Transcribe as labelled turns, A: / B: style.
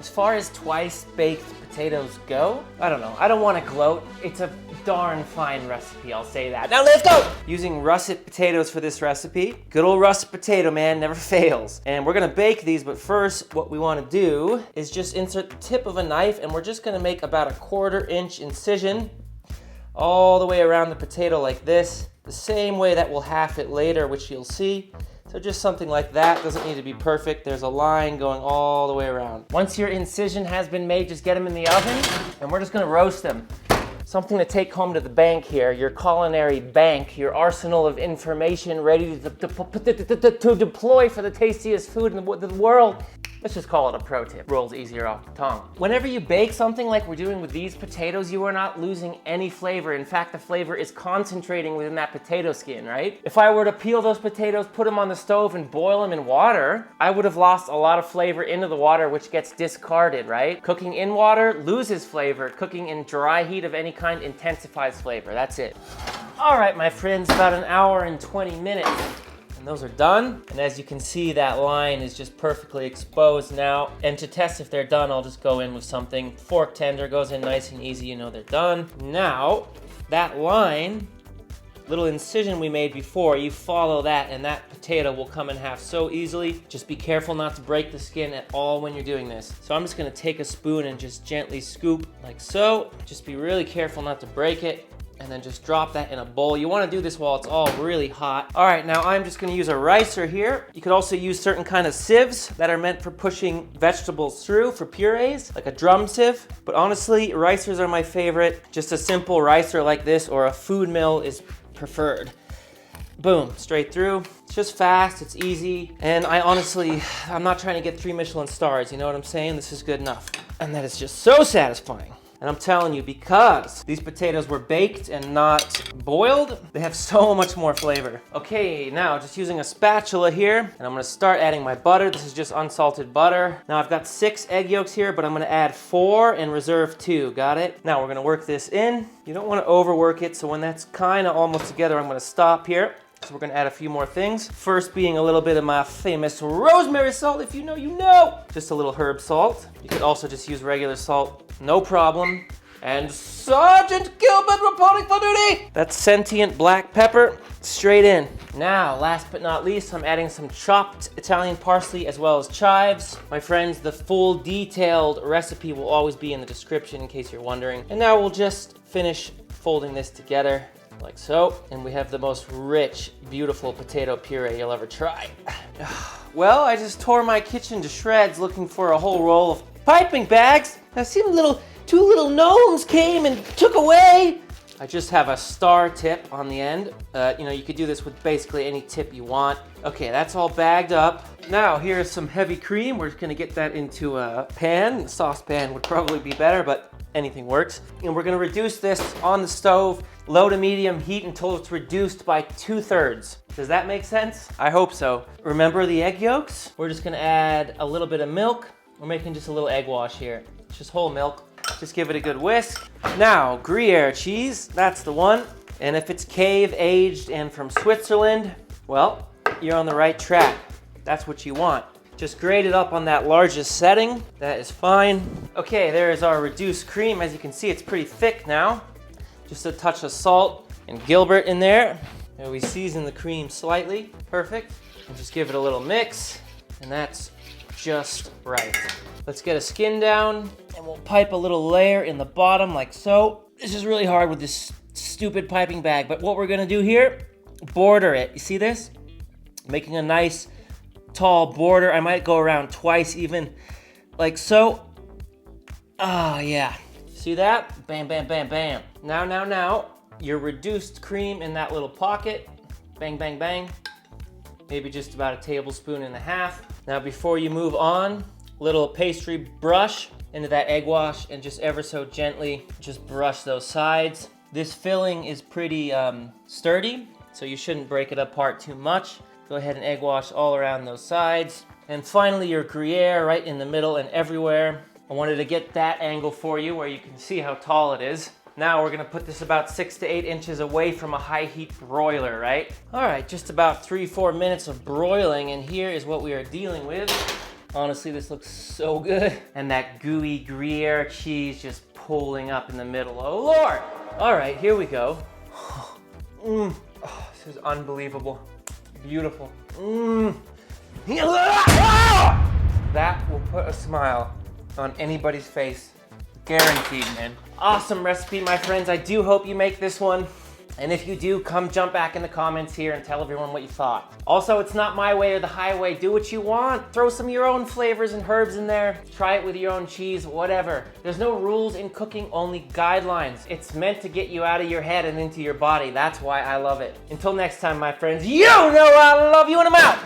A: As far as twice baked potatoes go, I don't know. I don't want to gloat. It's a darn fine recipe, I'll say that. Now let's go! Using russet potatoes for this recipe. Good old russet potato, man, never fails. And we're gonna bake these, but first what we wanna do is just insert the tip of a knife, and we're just gonna make about a 1/4 inch incision all the way around the potato like this, the same way that we'll half it later, which you'll see. So just something like that, doesn't need to be perfect. There's a line going all the way around. Once your incision has been made, just get them in the oven, and we're just gonna roast them. Something to take home to the bank here, your culinary bank, your arsenal of information ready to deploy for the tastiest food in the world. Let's just call it a pro tip. Rolls easier off the tongue. Whenever you bake something like we're doing with these potatoes, you are not losing any flavor. In fact, the flavor is concentrating within that potato skin, right? If I were to peel those potatoes, put them on the stove and boil them in water, I would have lost a lot of flavor into the water, which gets discarded, right? Cooking in water loses flavor. Cooking in dry heat of any kind intensifies flavor. That's it. All right, my friends, about 1 hour and 20 minutes. Those are done, and as you can see, that line is just perfectly exposed now. And to test if they're done, I'll just go in with something. Fork tender goes in nice and easy, you know they're done. Now, that line, little incision we made before, you follow that and that potato will come in half so easily. Just be careful not to break the skin at all when you're doing this. So I'm just gonna take a spoon and just gently scoop like so. Just be really careful not to break it. And then just drop that in a bowl. You wanna do this while it's all really hot. All right, now I'm just gonna use a ricer here. You could also use certain kind of sieves that are meant for pushing vegetables through for purees, like a drum sieve. But honestly, ricers are my favorite. Just a simple ricer like this or a food mill is preferred. Boom, straight through. It's just fast, it's easy. And I'm not trying to get 3 Michelin stars, you know what I'm saying? This is good enough. And that is just so satisfying. And I'm telling you, because these potatoes were baked and not boiled, they have so much more flavor. Okay, now just using a spatula here, and I'm gonna start adding my butter. This is just unsalted butter. Now I've got 6 egg yolks here, but I'm gonna add 4 and reserve 2, got it? Now we're gonna work this in. You don't wanna overwork it, so when that's kinda almost together, I'm gonna stop here. So we're gonna add a few more things. First being a little bit of my famous rosemary salt. If you know, you know. Just a little herb salt. You could also just use regular salt, no problem. And Sergeant Gilbert reporting for duty. That's sentient black pepper, straight in. Now, last but not least, I'm adding some chopped Italian parsley as well as chives. My friends, the full detailed recipe will always be in the description in case you're wondering. And now we'll just finish folding this together. Like so, and we have the most rich, beautiful potato puree you'll ever try. Well, I just tore my kitchen to shreds looking for a whole roll of piping bags. I see two little gnomes came and took away. I just have a star tip on the end. You could do this with basically any tip you want. Okay, that's all bagged up. Now, here's some heavy cream. We're gonna get that into a pan. A saucepan would probably be better, but anything works. And we're gonna reduce this on the stove, low to medium heat until it's reduced by 2/3. Does that make sense? I hope so. Remember the egg yolks? We're just gonna add a little bit of milk. We're making just a little egg wash here. It's just whole milk. Just give it a good whisk. Now, Gruyere cheese, that's the one. And if it's cave aged and from Switzerland, well, you're on the right track. That's what you want. Just grate it up on that largest setting. That is fine. Okay, there is our reduced cream. As you can see, it's pretty thick now. Just a touch of salt and Gilbert in there. And we season the cream slightly. Perfect. And just give it a little mix. And that's just right. Let's get a skin down and we'll pipe a little layer in the bottom like so. This is really hard with this stupid piping bag, but what we're gonna do here, border it. You see this? Making a nice tall border. I might go around twice even, like so. Ah, yeah. See that? Bam, bam, bam, bam. Now, your reduced cream in that little pocket. Bang, bang, bang. Maybe just about a tablespoon and a half. Now, before you move on, little pastry brush into that egg wash and just ever so gently just brush those sides. This filling is pretty sturdy, so you shouldn't break it apart too much. Go ahead and egg wash all around those sides. And finally, your Gruyere right in the middle and everywhere. I wanted to get that angle for you where you can see how tall it is. Now we're gonna put this about 6 to 8 inches away from a high heat broiler, right? All right, just about 3-4 minutes of broiling, and here is what we are dealing with. Honestly, this looks so good. And that gooey Gruyere cheese just pulling up in the middle. Oh Lord! All right, here we go. Oh, this is unbelievable. Beautiful. That will put a smile on anybody's face. Guaranteed, man. Awesome recipe, my friends. I do hope you make this one. And if you do, come jump back in the comments here and tell everyone what you thought. Also, it's not my way or the highway. Do what you want. Throw some of your own flavors and herbs in there. Try it with your own cheese, whatever. There's no rules in cooking, only guidelines. It's meant to get you out of your head and into your body. That's why I love it. Until next time, my friends, you know I love you and I'm out.